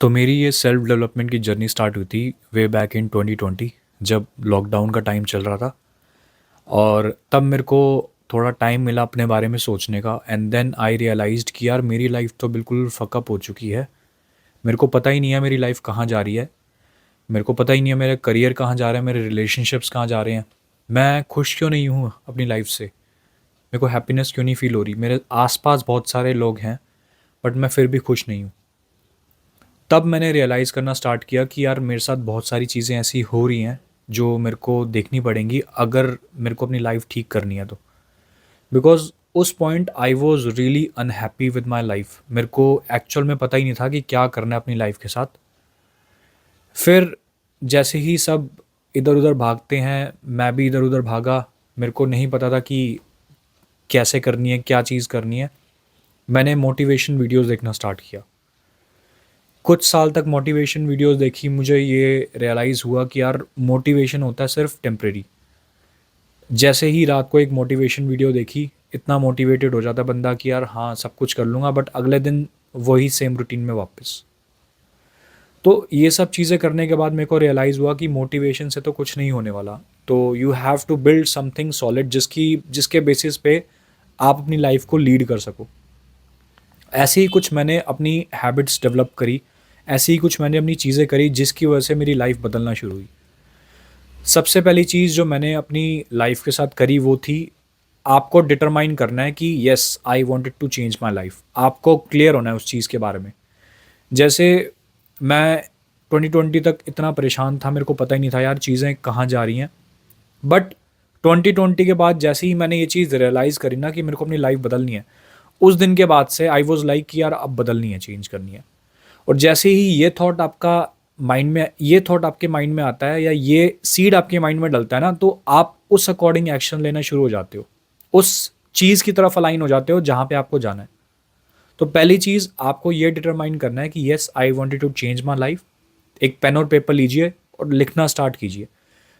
तो मेरी ये सेल्फ डेवलपमेंट की जर्नी स्टार्ट हुई थी वे बैक इन 2020 जब लॉकडाउन का टाइम चल रहा था। और तब मेरे को थोड़ा टाइम मिला अपने बारे में सोचने का एंड देन आई रियलाइज्ड कि यार मेरी लाइफ तो बिल्कुल फकअप हो चुकी है। मेरे को पता ही नहीं है मेरी लाइफ कहाँ जा रही है। मेरे को पता ही नहीं है मेरा करियर कहाँ जा रहा है, मेरे रिलेशनशिप्स कहाँ जा रहे हैं। मैं खुश क्यों नहीं हूँ अपनी लाइफ से। मेरे को हैप्पीनेस क्यों नहीं फील हो रही। मेरे आसपास बहुत सारे लोग हैं बट मैं फिर भी खुश नहीं हूँ। तब मैंने रियलाइज़ करना स्टार्ट किया कि यार मेरे साथ बहुत सारी चीज़ें ऐसी हो रही हैं जो मेरे को देखनी पड़ेंगी अगर मेरे को अपनी लाइफ ठीक करनी है तो। बिकॉज उस point I was really unhappy with my life. मेरे को एक्चुअल में पता ही नहीं था कि क्या करना है अपनी लाइफ के साथ। फिर जैसे ही सब इधर उधर भागते हैं मैं भी इधर उधर भागा। मेरे को नहीं पता था कि कैसे करनी है, क्या चीज़ करनी है। मैंने मोटिवेशन वीडियोस देखना स्टार्ट किया। कुछ साल तक मोटिवेशन वीडियोस देखी, मुझे ये रियलाइज़ हुआ कि यार मोटिवेशन होता है सिर्फ टेम्प्रेरी। जैसे ही रात को एक मोटिवेशन वीडियो देखी, इतना मोटिवेटेड हो जाता बंदा कि यार हाँ सब कुछ कर लूँगा, बट अगले दिन वही सेम रूटीन में वापस। तो ये सब चीज़ें करने के बाद मेरे को रियलाइज़ हुआ कि मोटिवेशन से तो कुछ नहीं होने वाला। तो you have to build something solid जिसके बेसिस पे आप अपनी लाइफ को लीड कर सको। ऐसे ही कुछ मैंने अपनी हैबिट्स डेवलप करी, ऐसे ही कुछ मैंने अपनी चीज़ें करी जिसकी वजह से मेरी लाइफ बदलना शुरू हुई। सबसे पहली चीज़ जो मैंने अपनी लाइफ के साथ करी वो थी, आपको डिटरमाइन करना है कि yes I wanted to change my life. आपको क्लियर होना है उस चीज़ के बारे में। जैसे मैं 2020 तक इतना परेशान था, मेरे को पता ही नहीं था यार चीज़ें कहाँ जा रही हैं। बट 2020 के बाद जैसे ही मैंने ये चीज़ रियलाइज़ करी ना कि मेरे को अपनी लाइफ बदलनी है, उस दिन के बाद से आई वॉज लाइक कि यार अब बदलनी है, चेंज करनी है। और जैसे ही ये थॉट आपके माइंड में आता है या ये सीड आपके माइंड में डलता है ना, तो आप उस अकॉर्डिंग एक्शन लेना शुरू हो जाते हो। उस चीज़ की तरफ अलाइन हो जाते हो जहाँ पे आपको जाना है। तो पहली चीज़ आपको ये डिटरमाइन करना है कि yes I wanted to change my life. एक पेन और पेपर लीजिए और लिखना स्टार्ट कीजिए।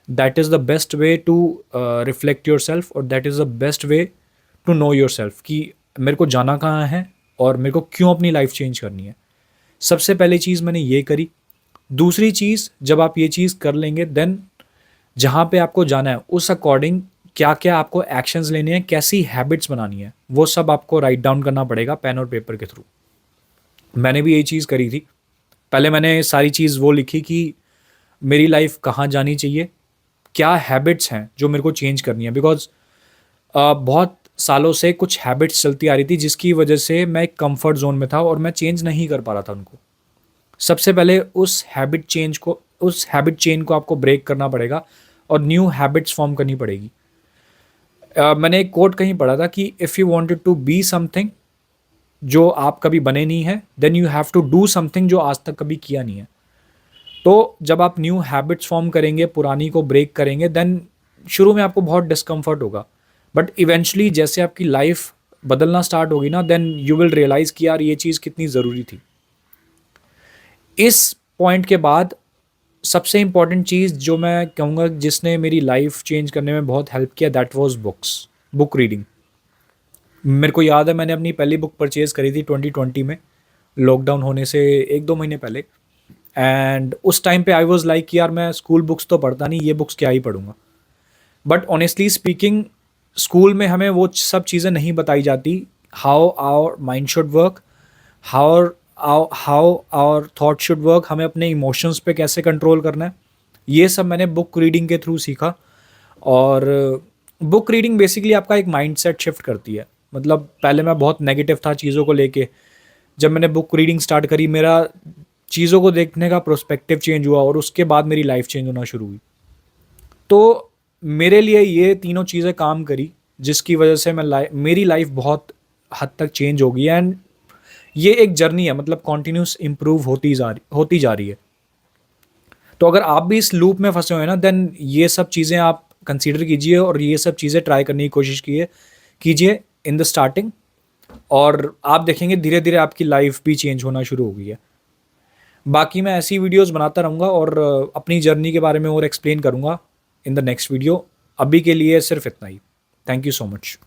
That is the best way to reflect yourself, और that is the best way to know yourself कि मेरे को जाना कहाँ है और मेरे को क्यों अपनी लाइफ चेंज करनी है। सबसे पहली चीज़ मैंने ये करी। दूसरी चीज़, जब आप ये चीज़ कर लेंगे देन जहाँ पे आपको जाना है उस अकॉर्डिंग क्या क्या आपको एक्शंस लेने हैं, कैसी हैबिट्स बनानी है, वो सब आपको राइट डाउन करना पड़ेगा पेन और पेपर के थ्रू। मैंने भी यही चीज़ करी थी। पहले मैंने सारी चीज़ वो लिखी कि मेरी लाइफ कहाँ जानी चाहिए, क्या हैबिट्स हैं जो मेरे को चेंज करनी है। बिकॉज बहुत सालों से कुछ हैबिट्स चलती आ रही थी जिसकी वजह से मैं एक कंफर्ट जोन में था और मैं चेंज नहीं कर पा रहा था उनको। सबसे पहले उस हैबिट चेन को आपको ब्रेक करना पड़ेगा और न्यू हैबिट्स फॉर्म करनी पड़ेगी। मैंने एक कोट कहीं पढ़ा था कि if you wanted to be something जो आप कभी बने नहीं है, then you have to do something जो आज तक कभी किया नहीं है। तो जब आप न्यू हैबिट्स फॉर्म करेंगे, पुरानी को ब्रेक करेंगे, देन शुरू में आपको बहुत डिस्कम्फर्ट होगा, बट इवेंचुअली जैसे आपकी लाइफ बदलना स्टार्ट होगी ना, देन यू विल रियलाइज़ कि यार ये चीज़ कितनी ज़रूरी थी। इस पॉइंट के बाद सबसे इम्पॉर्टेंट चीज़ जो मैं कहूँगा जिसने मेरी लाइफ चेंज करने में बहुत हेल्प किया, दैट वाज बुक रीडिंग। मेरे को याद है मैंने अपनी पहली बुक परचेज़ करी थी 2020 में, लॉकडाउन होने से 1-2 महीने पहले। एंड उस टाइम पे आई वाज लाइक कि यार मैं स्कूल बुक्स तो पढ़ता नहीं, ये बुक्स क्या ही पढ़ूंगा। बट ऑनेस्टली स्पीकिंग, स्कूल में हमें वो सब चीज़ें नहीं बताई जाती। How our mind should work, how how our thought should work, हमें अपने इमोशंस पे कैसे कंट्रोल करना है, ये सब मैंने बुक रीडिंग के थ्रू सीखा। और बुक रीडिंग बेसिकली आपका एक माइंडसेट शिफ्ट करती है। मतलब पहले मैं बहुत नेगेटिव था चीज़ों को लेके। जब मैंने बुक रीडिंग स्टार्ट करी, मेरा चीज़ों को देखने का प्रोस्पेक्टिव चेंज हुआ और उसके बाद मेरी लाइफ चेंज होना शुरू हुई। तो मेरे लिए ये तीनों चीज़ें काम करी जिसकी वजह से मेरी लाइफ बहुत हद तक चेंज हो गई। एंड ये एक जर्नी है, मतलब कॉन्टिन्यूस इम्प्रूव होती जा रही है। तो अगर आप भी इस लूप में फंसे हुए हैं ना, देन ये सब चीज़ें आप कंसीडर कीजिए और ये सब चीज़ें ट्राई करने की कोशिश कीजिए इन द स्टार्टिंग, और आप देखेंगे धीरे धीरे आपकी लाइफ भी चेंज होना शुरू हो गई है। बाकी मैं ऐसी वीडियोस बनाता रहूँगा और अपनी जर्नी के बारे में और एक्सप्लेन करूँगा इन द नेक्स्ट वीडियो। अभी के लिए सिर्फ इतना ही। Thank you so much.